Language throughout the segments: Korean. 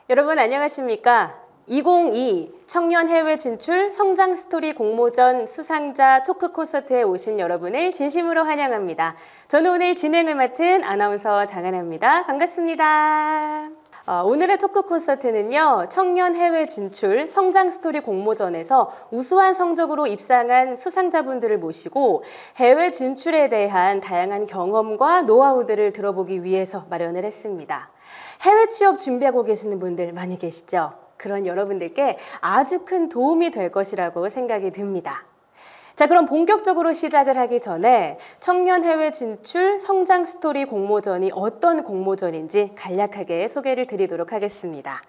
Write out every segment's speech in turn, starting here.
여러분 안녕하십니까? 2022 청년 해외 진출 성장 스토리 공모전 수상자 토크 콘서트에 오신 여러분을 진심으로 환영합니다. 저는 오늘 진행을 맡은 아나운서 장하나입니다. 반갑습니다. 오늘의 토크 콘서트는요, 청년 해외 진출 성장 스토리 공모전에서 우수한 성적으로 입상한 수상자분들을 모시고 해외 진출에 대한 다양한 경험과 노하우들을 들어보기 위해서 마련을 했습니다. 해외 취업 준비하고 계시는 분들 많이 계시죠? 그런 여러분들께 아주 큰 도움이 될 것이라고 생각이 듭니다. 자, 그럼 본격적으로 시작을 하기 전에 청년 해외 진출 성장 스토리 공모전이 어떤 공모전인지 간략하게 소개를 드리도록 하겠습니다.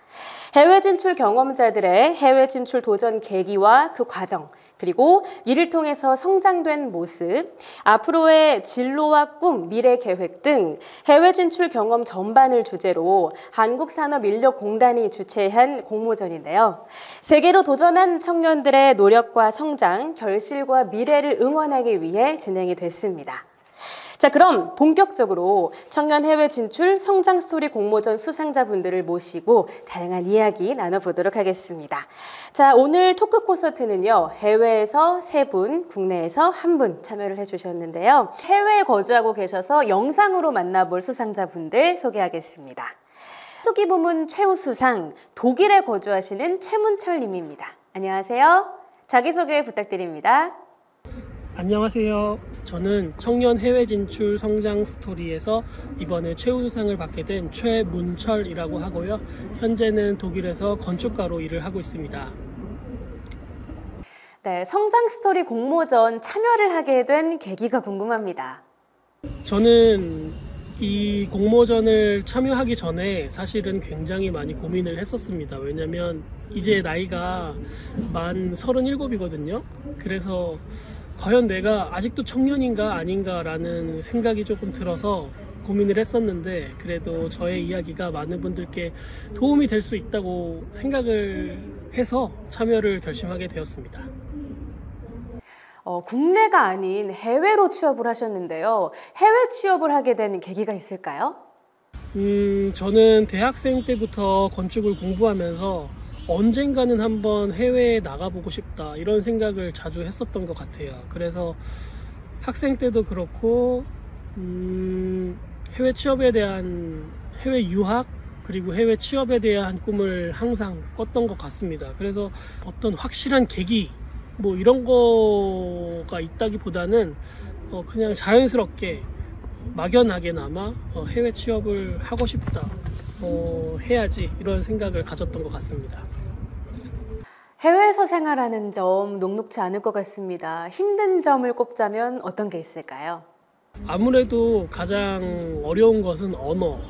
해외 진출 경험자들의 해외 진출 도전 계기와 그 과정, 그리고 이를 통해서 성장된 모습, 앞으로의 진로와 꿈, 미래 계획 등 해외 진출 경험 전반을 주제로 한국산업인력공단이 주최한 공모전인데요. 세계로 도전한 청년들의 노력과 성장, 결실과 미래를 응원하기 위해 진행이 됐습니다. 자, 그럼 본격적으로 청년 해외 진출 성장 스토리 공모전 수상자분들을 모시고 다양한 이야기 나눠보도록 하겠습니다. 자, 오늘 토크 콘서트는요, 해외에서 3분, 국내에서 1분 참여를 해주셨는데요. 해외에 거주하고 계셔서 영상으로 만나볼 수상자분들 소개하겠습니다. 투기 부문 최우수상 독일에 거주하시는 최문철 님입니다. 안녕하세요. 자기소개 부탁드립니다. 안녕하세요. 저는 청년 해외 진출 성장 스토리에서 이번에 최우수상을 받게 된 최문철이라고 하고요. 현재는 독일에서 건축가로 일을 하고 있습니다. 네, 성장 스토리 공모전 참여를 하게 된 계기가 궁금합니다. 저는 이 공모전을 참여하기 전에 사실은 굉장히 많이 고민을 했었습니다. 왜냐면 이제 나이가 만 37이거든요. 그래서 과연 내가 아직도 청년인가 아닌가 라는 생각이 조금 들어서 고민을 했었는데, 그래도 저의 이야기가 많은 분들께 도움이 될 수 있다고 생각을 해서 참여를 결심하게 되었습니다. 국내가 아닌 해외로 취업을 하셨는데요. 해외 취업을 하게 된 계기가 있을까요? 저는 대학생 때부터 건축을 공부하면서 언젠가는 한번 해외에 나가보고 싶다 이런 생각을 자주 했었던 것 같아요. 그래서 학생 때도 그렇고 해외 취업에 대한 해외 유학 그리고 해외 취업에 대한 꿈을 항상 꿨던 것 같습니다. 그래서 어떤 확실한 계기 뭐 이런 거가 있다기보다는 그냥 자연스럽게 막연하게나마 해외 취업을 하고 싶다, 해야지 이런 생각을 가졌던 것 같습니다. 해외에서 생활하는 점 녹록지 않을 것 같습니다. 힘든 점을 꼽자면 어떤 게 있을까요? 아무래도 가장 어려운 것은 언어,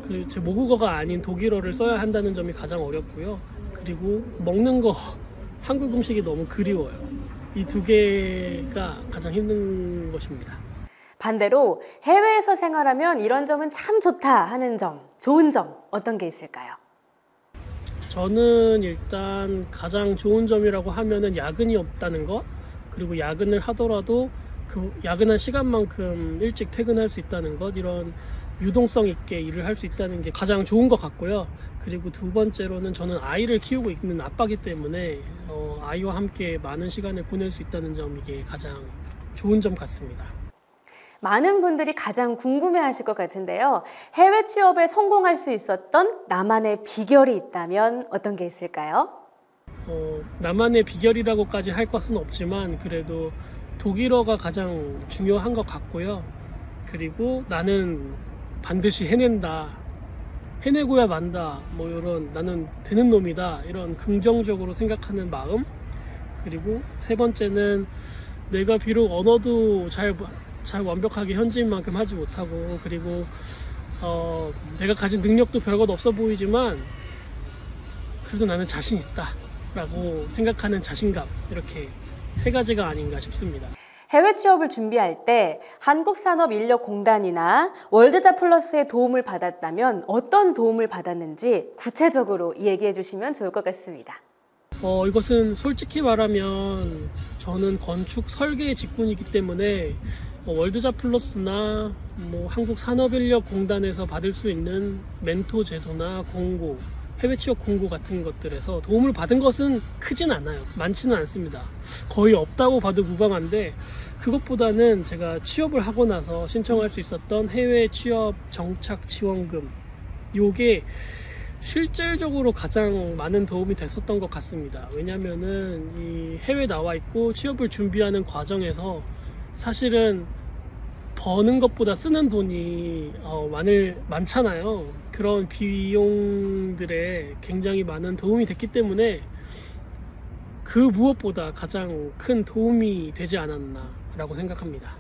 그리고 제 모국어가 아닌 독일어를 써야 한다는 점이 가장 어렵고요. 그리고 먹는 거, 한국 음식이 너무 그리워요. 이 2개가 가장 힘든 것입니다. 반대로 해외에서 생활하면 이런 점은 참 좋다 하는 점, 좋은 점 어떤 게 있을까요? 저는 일단 가장 좋은 점이라고 하면은 야근이 없다는 것, 그리고 야근을 하더라도 그 야근한 시간만큼 일찍 퇴근할 수 있다는 것, 이런 유동성 있게 일을 할 수 있다는 게 가장 좋은 것 같고요. 그리고 2번째로는 저는 아이를 키우고 있는 아빠이기 때문에 아이와 함께 많은 시간을 보낼 수 있다는 점, 이게 가장 좋은 점 같습니다. 많은 분들이 가장 궁금해하실 것 같은데요. 해외 취업에 성공할 수 있었던 나만의 비결이 있다면 어떤 게 있을까요? 나만의 비결이라고까지 할 것은 없지만 그래도 독일어가 가장 중요한 것 같고요. 그리고 나는 반드시 해낸다, 해내고야 만다, 뭐 이런 나는 되는 놈이다, 이런 긍정적으로 생각하는 마음. 그리고 3번째는 내가 비록 언어도 잘 완벽하게 현지인 만큼 하지 못하고, 그리고 내가 가진 능력도 별것 없어 보이지만 그래도 나는 자신 있다 라고 생각하는 자신감, 이렇게 3가지가 아닌가 싶습니다. 해외 취업을 준비할 때 한국산업인력공단이나 월드잡플러스의 도움을 받았다면 어떤 도움을 받았는지 구체적으로 얘기해 주시면 좋을 것 같습니다. 이것은 솔직히 말하면 저는 건축 설계 직군이기 때문에 월드잡플러스나 한국산업인력공단에서 받을 수 있는 멘토 제도나 공고, 해외 취업 공고 같은 것들에서 도움을 받은 것은 크진 않아요. 많지는 않습니다. 거의 없다고 봐도 무방한데, 그것보다는 제가 취업을 하고 나서 신청할 수 있었던 해외 취업 정착 지원금, 요게 실질적으로 가장 많은 도움이 됐었던 것 같습니다. 왜냐면은 이 해외 나와 있고 취업을 준비하는 과정에서 사실은 버는 것보다 쓰는 돈이 많잖아요. 그런 비용들에 굉장히 많은 도움이 됐기 때문에 그 무엇보다 가장 큰 도움이 되지 않았나라고 생각합니다.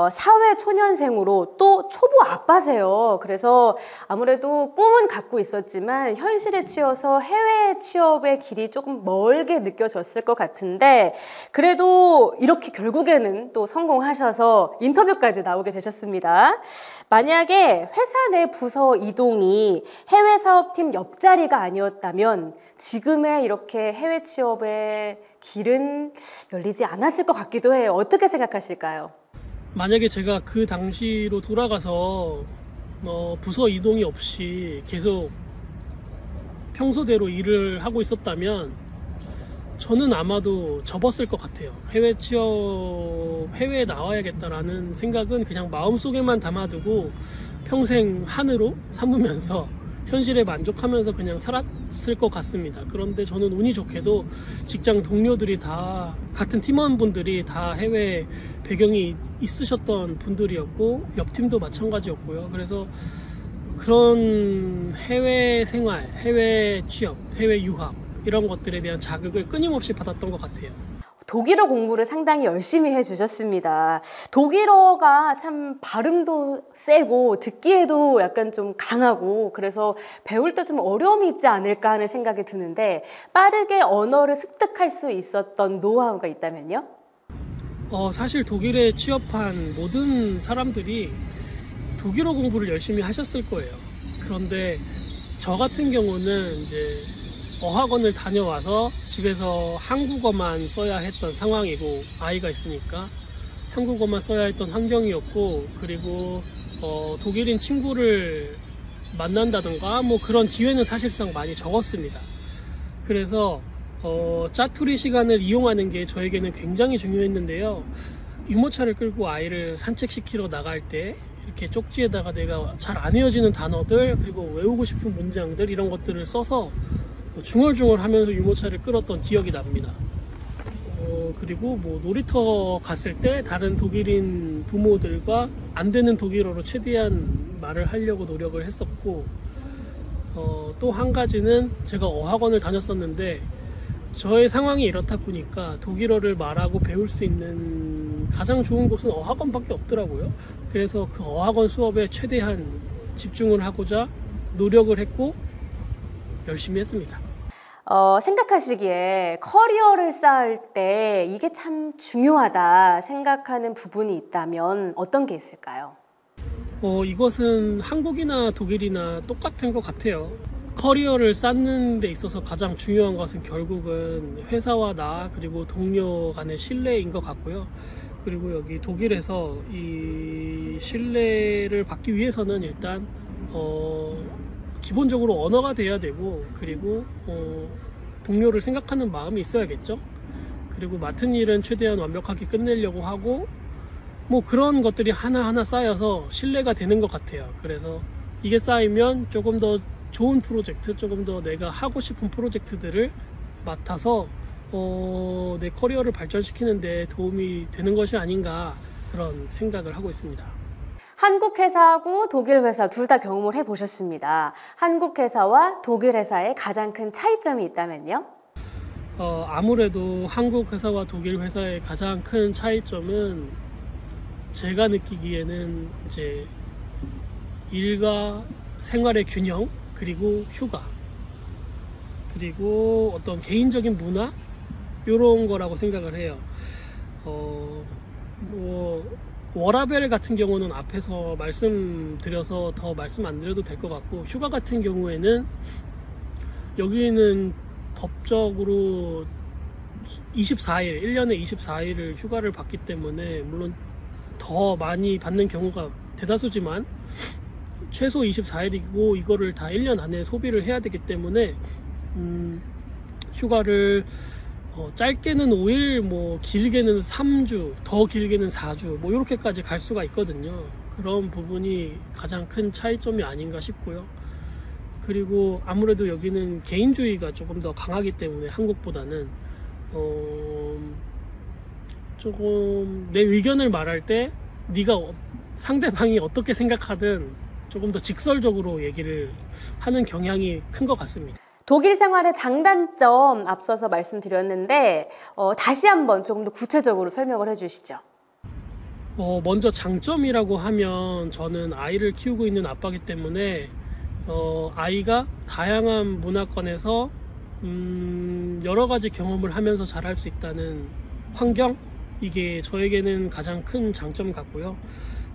사회 초년생으로 또 초보 아빠세요. 그래서 아무래도 꿈은 갖고 있었지만 현실에 치여서 해외 취업의 길이 조금 멀게 느껴졌을 것 같은데, 그래도 이렇게 결국에는 또 성공하셔서 인터뷰까지 나오게 되셨습니다. 만약에 회사 내 부서 이동이 해외 사업팀 옆자리가 아니었다면 지금의 이렇게 해외 취업의 길은 열리지 않았을 것 같기도 해요. 어떻게 생각하실까요? 만약에 제가 그 당시로 돌아가서 부서 이동이 없이 계속 평소대로 일을 하고 있었다면 저는 아마도 접었을 것 같아요. 해외에 나와야겠다라는 생각은 그냥 마음속에만 담아두고 평생 한으로 삼으면서 현실에 만족하면서 그냥 살았을 것 같습니다. 그런데 저는 운이 좋게도 직장 동료들이 다, 같은 팀원분들이 다 해외 배경이 있으셨던 분들이었고, 옆 팀도 마찬가지였고요. 그래서 그런 해외 생활, 해외 취업, 해외 유학 이런 것들에 대한 자극을 끊임없이 받았던 것 같아요. 독일어 공부를 상당히 열심히 해주셨습니다. 독일어가 참 발음도 세고 듣기에도 약간 좀 강하고, 그래서 배울 때 좀 어려움이 있지 않을까 하는 생각이 드는데, 빠르게 언어를 습득할 수 있었던 노하우가 있다면요? 사실 독일에 취업한 모든 사람들이 독일어 공부를 열심히 하셨을 거예요. 그런데 저 같은 경우는 이제 어학원을 다녀와서 집에서 한국어만 써야 했던 상황이고, 아이가 있으니까 한국어만 써야 했던 환경이었고, 그리고 독일인 친구를 만난다던가 뭐 그런 기회는 사실상 많이 적었습니다. 그래서 짜투리 시간을 이용하는 게 저에게는 굉장히 중요했는데요. 유모차를 끌고 아이를 산책시키러 나갈 때 이렇게 쪽지에다가 내가 잘 안 외워지는 단어들, 그리고 외우고 싶은 문장들, 이런 것들을 써서 중얼중얼 하면서 유모차를 끌었던 기억이 납니다. 그리고 뭐 놀이터 갔을 때 다른 독일인 부모들과 안 되는 독일어로 최대한 말을 하려고 노력을 했었고, 또 한 가지는 제가 어학원을 다녔었는데 저의 상황이 이렇다 보니까 독일어를 말하고 배울 수 있는 가장 좋은 곳은 어학원밖에 없더라고요. 그래서 그 어학원 수업에 최대한 집중을 하고자 노력을 했고 열심히 했습니다. 생각하시기에 커리어를 쌓을 때 이게 참 중요하다 생각하는 부분이 있다면 어떤 게 있을까요? 이것은 한국이나 독일이나 똑같은 것 같아요. 커리어를 쌓는 데 있어서 가장 중요한 것은 결국은 회사와 나, 그리고 동료 간의 신뢰인 것 같고요. 그리고 여기 독일에서 이 신뢰를 받기 위해서는 일단 기본적으로 언어가 돼야 되고, 그리고 동료를 생각하는 마음이 있어야겠죠. 그리고 맡은 일은 최대한 완벽하게 끝내려고 하고, 뭐 그런 것들이 하나하나 쌓여서 신뢰가 되는 것 같아요. 그래서 이게 쌓이면 조금 더 좋은 프로젝트, 조금 더 내가 하고 싶은 프로젝트들을 맡아서 내 커리어를 발전시키는 데 도움이 되는 것이 아닌가, 그런 생각을 하고 있습니다. 한국 회사하고 독일 회사 둘 다 경험을 해보셨습니다. 한국 회사와 독일 회사의 가장 큰 차이점이 있다면요? 아무래도 한국 회사와 독일 회사의 가장 큰 차이점은 제가 느끼기에는 이제 일과 생활의 균형, 그리고 휴가, 그리고 어떤 개인적인 문화, 이런 거라고 생각을 해요. 워라벨 같은 경우는 앞에서 말씀드려서 더 말씀 안 드려도 될 것 같고, 휴가 같은 경우에는 여기는 법적으로 24일, 1년에 24일을 휴가를 받기 때문에, 물론 더 많이 받는 경우가 대다수지만 최소 24일이고 이거를 다 1년 안에 소비를 해야 되기 때문에 휴가를 짧게는 5일, 뭐 길게는 3주, 더 길게는 4주, 뭐 이렇게까지 갈 수가 있거든요. 그런 부분이 가장 큰 차이점이 아닌가 싶고요. 그리고 아무래도 여기는 개인주의가 조금 더 강하기 때문에 한국보다는 조금 내 의견을 말할 때 네가 상대방이 어떻게 생각하든 조금 더 직설적으로 얘기를 하는 경향이 큰 것 같습니다. 독일 생활의 장단점 앞서서 말씀드렸는데 다시 한번 조금 더 구체적으로 설명을 해주시죠. 먼저 장점이라고 하면 저는 아이를 키우고 있는 아빠이기 때문에 아이가 다양한 문화권에서 여러 가지 경험을 하면서 자랄 수 있다는 환경, 이게 저에게는 가장 큰 장점 같고요.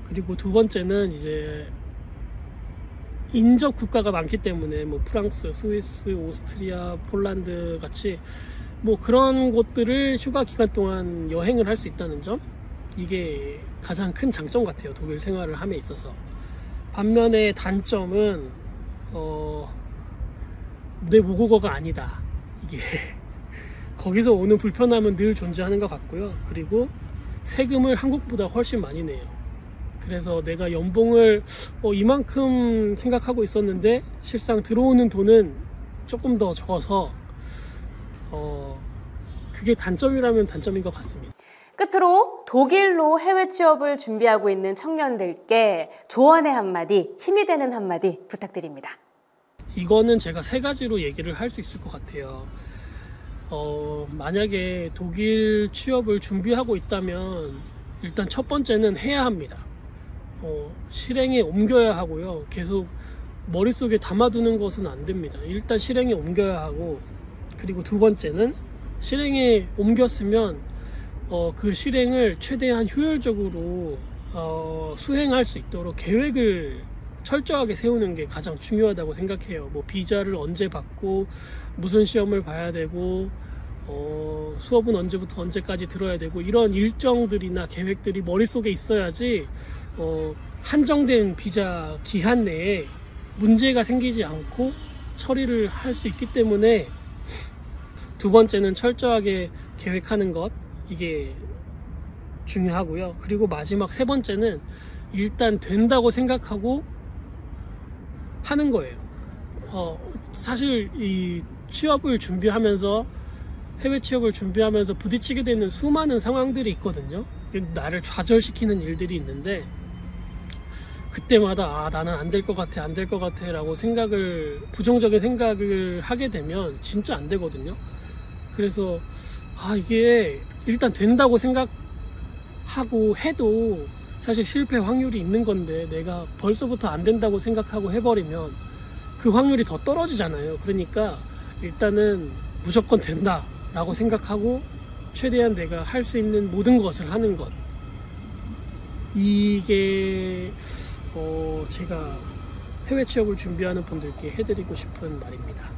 그리고 두 번째는 이제 인접 국가가 많기 때문에 뭐 프랑스, 스위스, 오스트리아, 폴란드 같이 뭐 그런 곳들을 휴가 기간 동안 여행을 할 수 있다는 점, 이게 가장 큰 장점 같아요, 독일 생활을 함에 있어서. 반면에 단점은 내 모국어가 아니다, 이게 거기서 오는 불편함은 늘 존재하는 것 같고요. 그리고 세금을 한국보다 훨씬 많이 내요. 그래서 내가 연봉을 이만큼 생각하고 있었는데 실상 들어오는 돈은 조금 더 적어서 그게 단점이라면 단점인 것 같습니다. 끝으로 독일로 해외 취업을 준비하고 있는 청년들께 조언의 한마디, 힘이 되는 한마디 부탁드립니다. 이거는 제가 세 가지로 얘기를 할 수 있을 것 같아요. 만약에 독일 취업을 준비하고 있다면 일단 첫 번째는 해야 합니다. 실행에 옮겨야 하고요. 계속 머릿속에 담아두는 것은 안 됩니다. 일단 실행에 옮겨야 하고, 그리고 두 번째는 실행에 옮겼으면 그 실행을 최대한 효율적으로 수행할 수 있도록 계획을 철저하게 세우는 게 가장 중요하다고 생각해요. 뭐 비자를 언제 받고 무슨 시험을 봐야 되고 수업은 언제부터 언제까지 들어야 되고, 이런 일정들이나 계획들이 머릿속에 있어야지 한정된 비자 기한 내에 문제가 생기지 않고 처리를 할 수 있기 때문에 두 번째는 철저하게 계획하는 것, 이게 중요하고요. 그리고 마지막 세 번째는 일단 된다고 생각하고 하는 거예요. 사실 이 취업을 준비하면서, 해외 취업을 준비하면서 부딪히게 되는 수많은 상황들이 있거든요. 나를 좌절시키는 일들이 있는데 그때마다 나는 안 될 것 같아, 안 될 것 같아 라고 부정적인 생각을 하게 되면 진짜 안 되거든요. 그래서 이게 일단 된다고 생각하고 해도 사실 실패 확률이 있는 건데, 내가 벌써부터 안 된다고 생각하고 해버리면 그 확률이 더 떨어지잖아요. 그러니까 일단은 무조건 된다 라고 생각하고 최대한 내가 할 수 있는 모든 것을 하는 것, 이게 제가 해외 취업을 준비하는 분들께 해드리고 싶은 말입니다.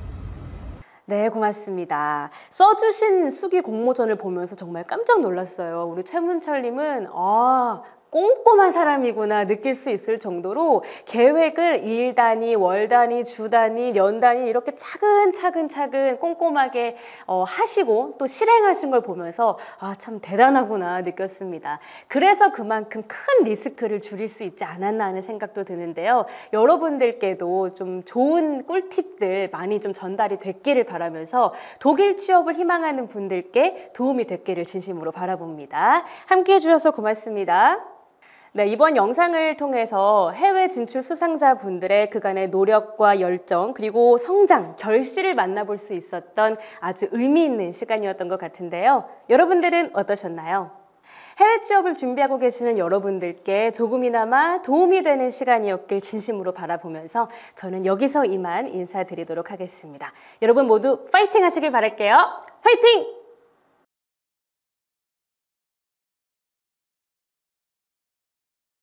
네, 고맙습니다. 써주신 수기 공모전을 보면서 정말 깜짝 놀랐어요. 우리 최문철님은 꼼꼼한 사람이구나 느낄 수 있을 정도로 계획을 일 단위, 월 단위, 주 단위, 년 단위 이렇게 차근차근 꼼꼼하게 하시고 또 실행하신 걸 보면서 참 대단하구나 느꼈습니다. 그래서 그만큼 큰 리스크를 줄일 수 있지 않았나 하는 생각도 드는데요. 여러분들께도 좀 좋은 꿀팁들 많이 좀 전달이 됐기를 바라면서 독일 취업을 희망하는 분들께 도움이 됐기를 진심으로 바라봅니다. 함께해 주셔서 고맙습니다. 네, 이번 영상을 통해서 해외 진출 수상자분들의 그간의 노력과 열정, 그리고 성장, 결실을 만나볼 수 있었던 아주 의미 있는 시간이었던 것 같은데요. 여러분들은 어떠셨나요? 해외 취업을 준비하고 계시는 여러분들께 조금이나마 도움이 되는 시간이었길 진심으로 바라보면서 저는 여기서 이만 인사드리도록 하겠습니다. 여러분 모두 파이팅 하시길 바랄게요. 파이팅!